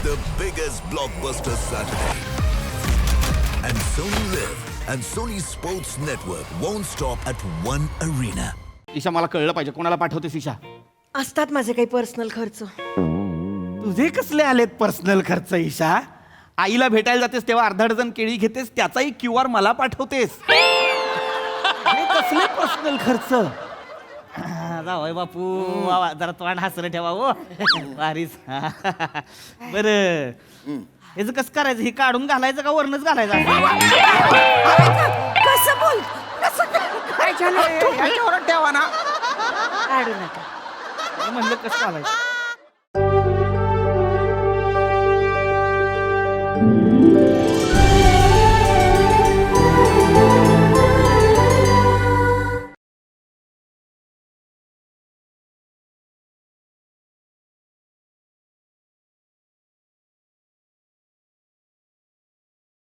the biggest blockbuster Saturday. And Sony Live and Sony Sports Network won't stop at one arena. Isha मला कळलं पाहिजे कोणाला पाठवतेस ईशा? असतात माझे काही पर्सनल खर्च. तुझे कसले आलेत पर्सनल खर्च ईशा? आईला भेटायला जातेस तेव्हा अर्धा डझन केळी घेतेस त्याचाही QR मला पाठवतेस. हे कसले पर्सनल खर्च? जावय बापू वा, जरा तोंड हसरं ठेवा हो भारीच. बरं हेच कसं करायचं? हे काढून घालायचं का वरणच घालायचं? कसं बोल काय झालं? याच्यावर ठेवा ना. काढू नका. म्हणलं कसं घालायचं?